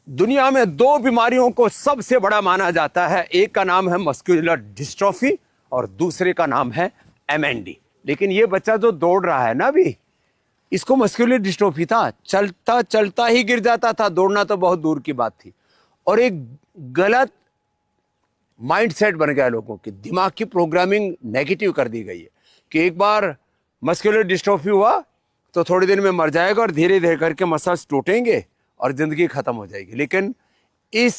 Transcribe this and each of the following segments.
दुनिया में दो बीमारियों को सबसे बड़ा माना जाता है, एक का नाम है मस्कुलर डिस्ट्रोफी और दूसरे का नाम है एमएनडी। लेकिन ये बच्चा जो दौड़ रहा है ना अभी, इसको मस्कुलर डिस्ट्रोफी था, चलता चलता ही गिर जाता था, दौड़ना तो बहुत दूर की बात थी। और एक गलत माइंडसेट बन गया, लोगों की दिमाग की प्रोग्रामिंग नेगेटिव कर दी गई है कि एक बार मस्कुलर डिस्ट्रोफी हुआ तो थोड़ी दिन में मर जाएगा और धीरे धीरे करके मसल्स टूटेंगे और जिंदगी खत्म हो जाएगी। लेकिन इस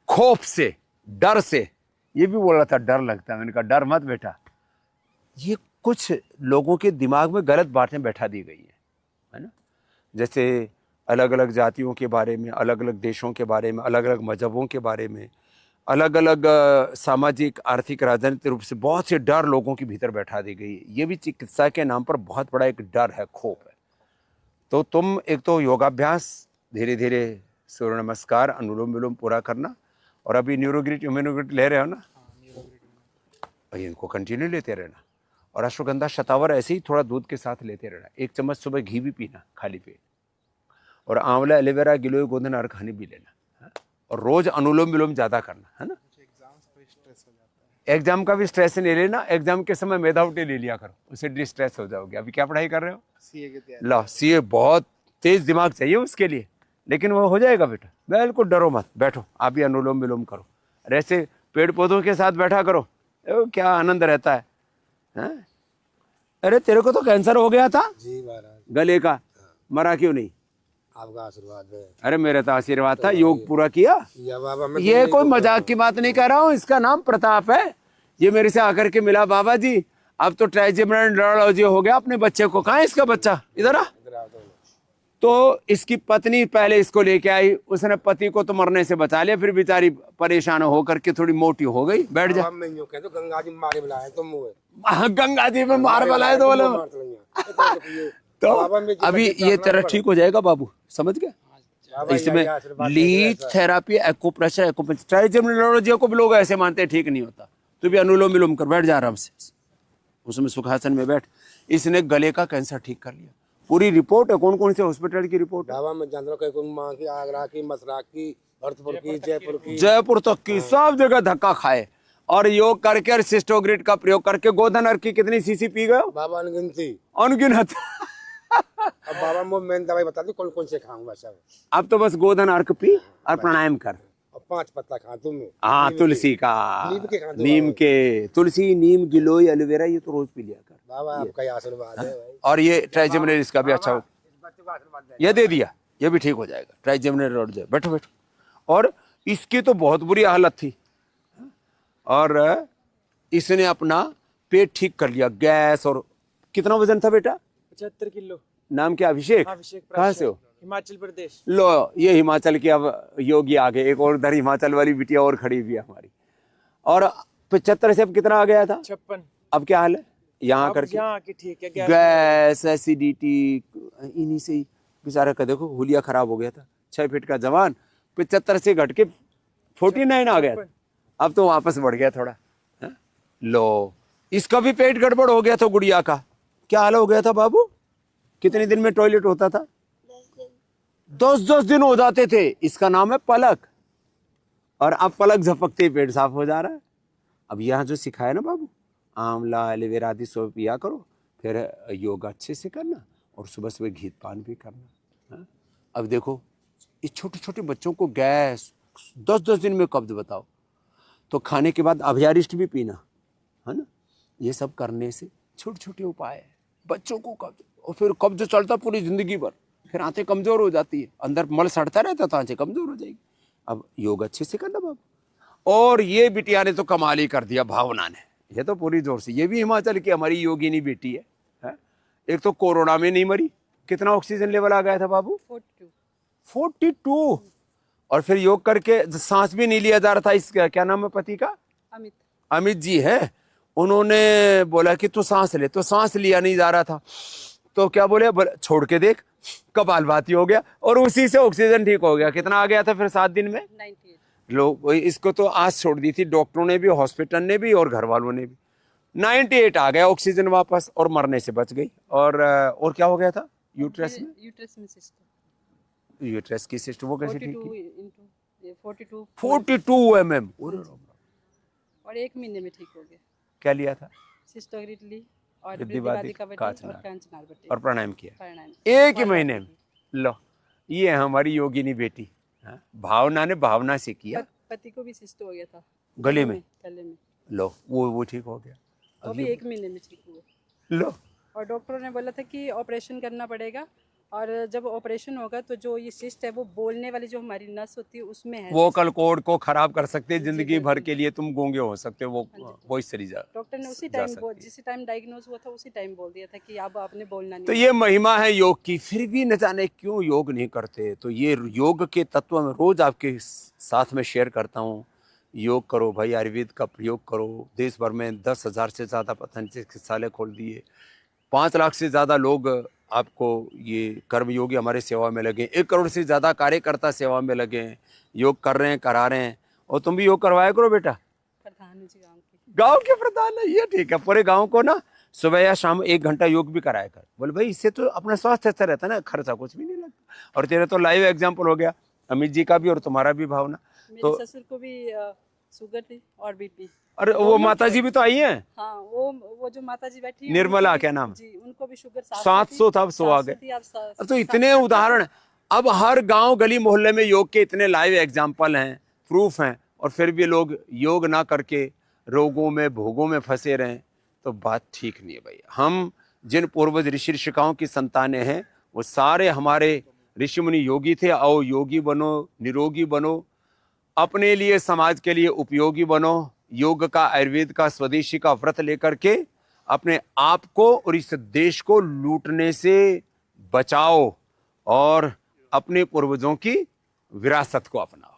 खौफ से, डर से, ये भी बोल रहा था डर लगता है, मैंने कहा डर मत बेटा, ये कुछ लोगों के दिमाग में गलत बातें बैठा दी गई है ना। जैसे अलग अलग जातियों के बारे में, अलग अलग देशों के बारे में, अलग अलग मजहबों के बारे में, अलग अलग सामाजिक, आर्थिक, राजनीतिक रूप से बहुत से डर लोगों के भीतर बैठा दी गई है। ये भी चिकित्सा के नाम पर बहुत बड़ा एक डर है, खौफ है। तो तुम एक तो योगाभ्यास, धीरे धीरे सूर्य नमस्कार, अनुलोम विलोम पूरा करना, और अभी न्यूरोग्रिट, इम्यूनोग्रिट ले रहे हो ना, और इनको कंटिन्यू लेते रहना। और अश्वगंधा शतावर ऐसे ही थोड़ा दूध के साथ लेते रहना। 1 चम्मच सुबह घी भी पीना खाली पेट, और आंवला, एलोवेरा, गिलोय, गोंदन, अर्क, हनी भी लेना, है? और रोज अनुलोम विलोम ज्यादा करना, है ना। एग्जाम का भी स्ट्रेस नहीं लेना, एग्जाम के समय मेधावटी ले लिया करो, उससे डिस्ट्रेस हो जाओगे। अभी क्या पढ़ाई कर रहे हो? सीए की तैयारी। लो, सीए बहुत तेज दिमाग चाहिए उसके लिए, लेकिन वो हो जाएगा बेटा, बिल्कुल डरो मत, बैठो आप भी अनुलोम विलोम करो, और ऐसे पेड़ पौधों के साथ बैठा करो, क्या आनंद रहता है? अरे तेरे को तो कैंसर हो गया था जी महाराज, गले का, मरा क्यों नहीं? आपका आशीर्वाद है। अरे मेरा तो आशीर्वाद था, योग पूरा किया। या बाबा, मैं ये कोई मजाक की बात नहीं कर रहा हूँ, इसका नाम प्रताप है। ये मेरे से आकर के मिला, बाबा जी अब तो ट्राइजेमिनल न्यूरोलॉजी हो गया अपने बच्चे को। कहाँ है इसका बच्चा? इधर आ। तो इसकी पत्नी पहले इसको लेके आई, उसने पति को तो मरने से बचा लिया, फिर बेचारी परेशान होकर के थोड़ी मोटी हो गई। बैठ जा। तो गंगा जी मारे बुलाए तुम, गंगा जी में मार बुलाए तो बोले। तो अभी ये तेरा ठीक हो जाएगा बाबू, समझ गया? इसमें लीच थेरापी, एक्यूप्रेशर, एक्यूपंक्चर, ट्राइजेमिनोलॉजी को भी लोग ऐसे मानते हैं ठीक नहीं होता। तू भी अनुलोम विलोम कर, बैठ जा आराम से, उसमें सुखासन में बैठ। इसने गले का कैंसर ठीक कर लिया। पूरी रिपोर्ट है, कौन कौन से हॉस्पिटल की रिपोर्ट है? मैं जान रहा हूँ की, आगरा की, मथुरा की, भरतपुर की, जयपुर तक की, सब जगह धक्का खाए। और योग करके और सिस्टोग्रिड का प्रयोग करके गोधन अर्क की कितनी सीसी पी गए बाबा? अनगिनती, अनगिनत। अब बाबा मैं दवाई बता दी कौन कौन से खाऊंगा सब। अब तो बस गोधन अर्क पी और प्राणायाम कर, और 5 पत्ता खा तुम। हाँ, तुलसी का, नीम के, तुलसी, नीम, गिलोय, एलोवेरा, ये तो रोज पी लिया कर बाबा, आपका आशीर्वाद है भाई। और ये ट्राइजेमिनल इसका भी अच्छा, ये दे दिया, ये भी ठीक हो जाएगा। ट्राइजेमिनल लौट जाए, बैठो बैठो। और इसकी तो बहुत बुरी हालत थी, और इसने अपना पेट ठीक कर लिया, गैस। और कितना वजन था बेटा? 75 किलो। नाम क्या? अभिषेक। कहाँ से हो? हिमाचल प्रदेश। लो, ये हिमाचल की अब योगी आ गए, एक और इधर हिमाचल वाली बिटिया और खड़ी हुई है हमारी। और 75 से अब कितना आ गया था? 56। अब क्या हाल है यहाँ करके? यहाँ की ठीक है, गैस, एसिडिटी, इन्हीं से ही बेचारा का देखो हुलिया खराब हो गया था। 6 फीट का जवान 75 से घट के 49 आ गया, अब तो वापस बढ़ गया थोड़ा। लो, इसका भी पेट गड़बड़ हो गया था गुड़िया का। क्या हाल हो गया था बाबू? कितने दिन में टॉयलेट होता था? 10 दिन हो जाते थे। इसका नाम है पलक, और अब पलक झपकते पेट साफ हो जा रहा है। अब यहाँ जो सिखाया ना बाबू, आंवला, एलोवेरा आदि सब पिया करो, फिर योगा अच्छे से करना, और सुबह सुबह घी पान भी करना। हाँ? अब देखो इस छोटे छोटे बच्चों को गैस, 10 दिन में कब्ज, बताओ। तो खाने के बाद अभयारिष्ट भी पीना, है ना। ये सब करने से छोटे छोटे उपाय है, बच्चों को कब्ज, और फिर कब्ज चलता पूरी जिंदगी भर, फिर आंतें कमजोर हो जाती है, अंदर मल सड़ता रहता तो आंतें कमजोर हो जाएगी। अब योग अच्छे से करना बाबू। और ये बिटिया ने तो कमाल ही कर दिया, भावना ने, ये तो पूरी जोर से, ये भी हिमाचल की हमारी योगिनी बेटी है? एक तो कोरोना में नहीं मरी, कितना ऑक्सीजन लेवल आ गया था बाबू? 42। और फिर योग करके सांस भी नहीं लिया जा रहा था। इसका क्या नाम है पति का? अमित जी है। उन्होंने बोला कि तू सांस ले, तो सांस लिया नहीं जा रहा था, तो क्या बोले, छोड़ के देख, कपालभाति हो गया, और उसी से ऑक्सीजन ठीक हो गया। कितना आ गया था फिर 7 दिन में? 98। लोग इसको तो आस छोड़ दी थी, डॉक्टरों ने भी, हॉस्पिटल ने भी, और घर वालों ने भी। 98 आ गया ऑक्सीजन वापस, और मरने से बच गई। और क्या हो गया था? यूट्रस में यूट्रस की सिस्ट वो कैसे ठीक 42 की? into ये 42 42 mm। और 1 महीने में ठीक हो गया। क्या लिया था? सिस्टोग्रिटली और वृद्धिवादी वृद्धिवादी कवटी कांचनार। और कांचनार बट्टी और प्राणायाम किया प्राणायाम। एक ही महीने में। लो, ये है हमारी योगिनी बेटी। हाँ? भावना ने भावना से किया। पति को भी सिस्ट हो गया था गले में। गले में लो, वो ठीक हो गया। वो भी 1 महीने में ठीक हुआ। लो, और डॉक्टरों ने बोला था कि ऑपरेशन करना पड़ेगा, और जब ऑपरेशन होगा तो जो ये सिस्ट है वो बोलने वाली जो हमारी नस होती है उसमें है। वोकल कॉर्ड को खराब कर सकते हैं, जिंदगी भर के लिए तुम गूंगे हो सकते हो। वो इस तरीके डॉक्टर ने उसी टाइम जिस टाइम डायग्नोज हुआ था उसी टाइम बोल दिया था कि अब आपने बोलना नहीं। तो ये महिमा है योग की। फिर भी न जाने क्यों योग नहीं करते। तो ये योग के तत्व में रोज आपके साथ में शेयर करता हूँ। योग करो भाई, आयुर्वेद का प्रयोग करो। देश भर में 10,000 से ज़्यादा पतंजलि चिकित्सालय खोल दिए। 5 लाख से ज़्यादा लोग आपको ये कर्मयोगी हमारे सेवा में लगे। 1 करोड़ से ज़्यादा कार्यकर्ता सेवा में लगे हैं, योग कर रहे हैं, करा रहे हैं। और तुम भी योग करवाया करो बेटा। प्रधान जी गांव के प्रधान है, ये ठीक है। पूरे गांव को ना सुबह या शाम 1 घंटा योग भी कराया कर। बोले भाई इससे तो अपना स्वास्थ्य अच्छा रहता है ना, खर्चा कुछ भी नहीं लगता। और तेरे तो लाइव एग्जाम्पल हो गया अमित जी का भी और तुम्हारा भी भावना। मेरे ससुर को भी शुगर थी और बीपी। अरे वो माता जी भी तो आई हैं। हाँ, वो जो माता जी बैठी निर्मला क्या नाम? जी, उनको भी शुगर 700 था, अब 100 आ गए। अब तो इतने उदाहरण। अब हर गांव गली मोहल्ले में योग के इतने लाइव एग्जाम्पल हैं, प्रूफ हैं। और फिर भी लोग योग ना करके रोगों में भोगों में फंसे रहें, तो बात ठीक नहीं है भाई। हम जिन पूर्वज ऋषि ऋषिकाओं की संतानें हैं वो सारे हमारे ऋषि मुनि योगी थे। आओ योगी बनो, निरोगी बनो, अपने लिए समाज के लिए उपयोगी बनो। योग का, आयुर्वेद का, स्वदेशी का व्रत लेकर के अपने आप को और इस देश को लूटने से बचाओ और अपने पूर्वजों की विरासत को अपनाओ।